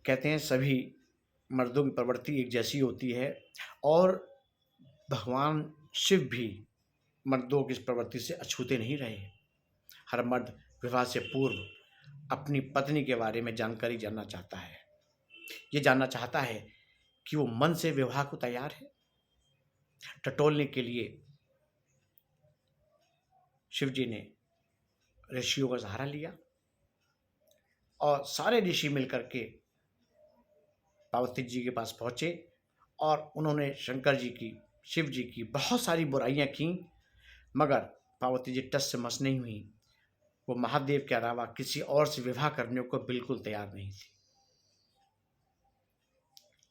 कहते हैं सभी मर्दों की प्रवृत्ति एक जैसी होती है और भगवान शिव भी मर्दों की इस प्रवृत्ति से अछूते नहीं रहे। हर मर्द विवाह से पूर्व अपनी पत्नी के बारे में जानकारी जानना चाहता है। ये जानना चाहता है कि वो मन से विवाह को तैयार है। टटोलने के लिए शिव जी ने ऋषियों का सहारा लिया और सारे ऋषि मिलकर के पार्वती जी के पास पहुंचे और उन्होंने शंकर जी की, शिव जी की बहुत सारी बुराइयां की, मगर पार्वती जी टस से मस नहीं हुई। वो महादेव के अलावा किसी और से विवाह करने को बिल्कुल तैयार नहीं थी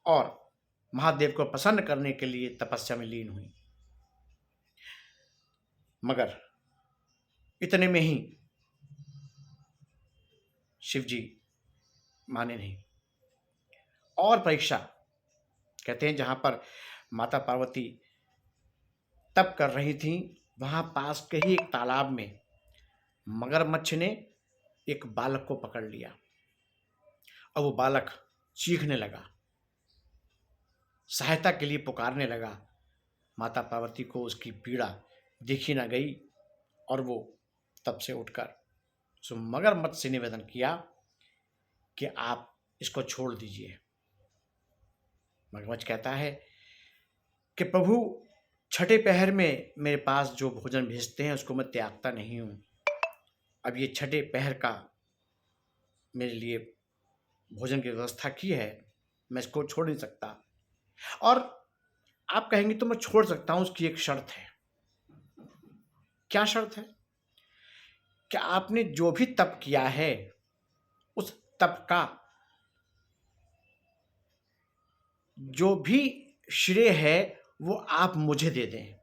और महादेव को प्रसन्न करने के लिए तपस्या में लीन हुई। मगर इतने में ही शिव जी माने नहीं और परीक्षा। कहते हैं जहां पर माता पार्वती तप कर रही थी वहां पास के ही एक तालाब में मगरमच्छ ने एक बालक को पकड़ लिया और वो बालक चीखने लगा, सहायता के लिए पुकारने लगा। माता पार्वती को उसकी पीड़ा देखी ना गई और वो तब से उठकर उस मगरमच्छ से निवेदन किया कि आप इसको छोड़ दीजिए। मगरमच्छ कहता है कि प्रभु, छठे पहर में मेरे पास जो भोजन भेजते हैं उसको मैं त्यागता नहीं हूँ। अब ये छठे पहर का मेरे लिए भोजन की व्यवस्था की है, मैं इसको छोड़ नहीं सकता। और आप कहेंगे तो मैं छोड़ सकता हूँ, उसकी एक शर्त है। क्या शर्त है? कि आपने जो भी तप किया है उस तप का जो भी श्रेय है वो आप मुझे दे दें।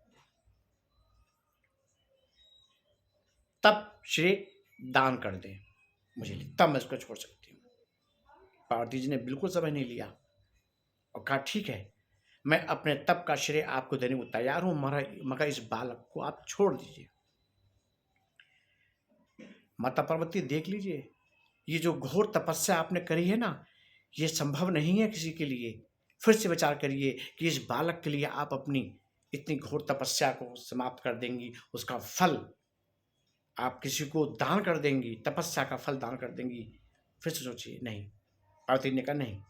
तप श्रेय दान कर दें मुझे, तब मैं इसको छोड़ सकती हूँ। पार्वती जी ने बिल्कुल समझ नहीं लिया और कहा ठीक है, मैं अपने तप का श्रेय आपको देने को तैयार हूं, मगर इस बालक को आप छोड़ दीजिए। माता पार्वती देख लीजिए, ये जो घोर तपस्या आपने करी है ना, ये संभव नहीं है किसी के लिए। फिर से विचार करिए कि इस बालक के लिए आप अपनी इतनी घोर तपस्या को समाप्त कर देंगी, उसका फल आप किसी को दान कर देंगी, तपस्या का फल दान कर देंगी। फिर से सोचिए। नहीं, पार्वती ने कहा नहीं,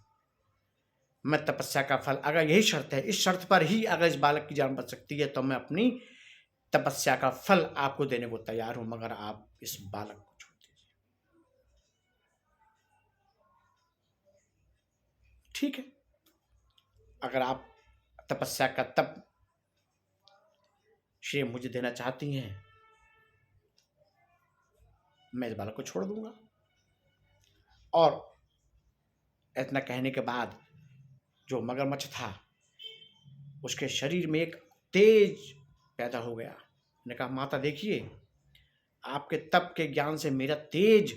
मैं तपस्या का फल, अगर यही शर्त है, इस शर्त पर ही अगर इस बालक की जान बच सकती है तो मैं अपनी तपस्या का फल आपको देने को तैयार हूं, मगर आप इस बालक को छोड़ दीजिए। ठीक है, अगर आप तपस्या का तप श्रेय मुझे देना चाहती हैं, मैं इस बालक को छोड़ दूंगा। और इतना कहने के बाद जो मगरमच्छ था उसके शरीर में एक तेज पैदा हो गया। ने कहा माता देखिए, आपके तप के ज्ञान से मेरा तेज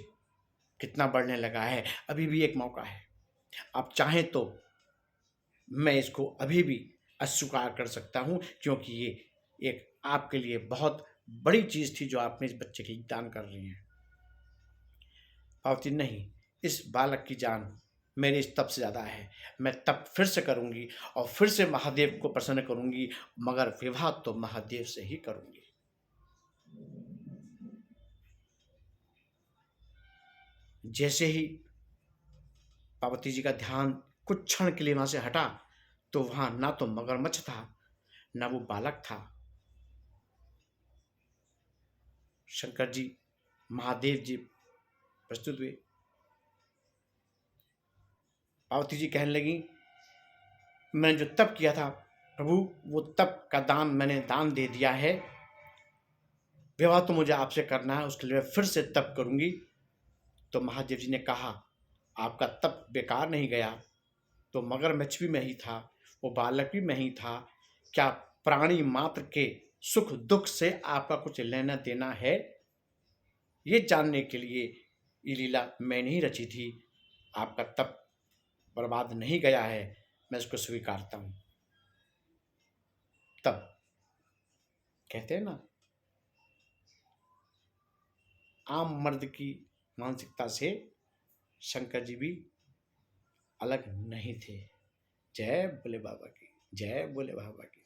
कितना बढ़ने लगा है, अभी भी एक मौका है, आप चाहें तो मैं इसको अभी भी अस्वीकार कर सकता हूं, क्योंकि ये एक आपके लिए बहुत बड़ी चीज थी जो आपने इस बच्चे की दान कर रही हैं। पार्वती नहीं, इस बालक की जान मेरे इस तप से ज्यादा है, मैं तप फिर से करूंगी और फिर से महादेव को प्रसन्न करूंगी, मगर विवाह तो महादेव से ही करूंगी। जैसे ही पार्वती जी का ध्यान कुछ क्षण के लिए वहां से हटा तो वहां ना तो मगरमच्छ था ना वो बालक था। शंकर जी, महादेव जी प्रस्तुत हुए। पार्वती जी कहने लगी, मैंने जो तप किया था प्रभु, वो तप का दान मैंने दान दे दिया है, विवाह तो मुझे आपसे करना है, उसके लिए मैं फिर से तप करूंगी। तो महादेव जी ने कहा, आपका तप बेकार नहीं गया, तो मगरमच्छ भी मैं ही था, वो बालक भी मैं ही था, क्या प्राणी मात्र के सुख दुख से आपका कुछ लेना देना है? ये जानने के लिए ये लीला मैंने ही रची थी। आपका तप बर्बाद नहीं गया है, मैं इसको स्वीकारता हूं। तब कहते हैं ना, आम मर्द की मानसिकता से शंकर जी भी अलग नहीं थे। जय भोले बाबा की, जय भोले बाबा की।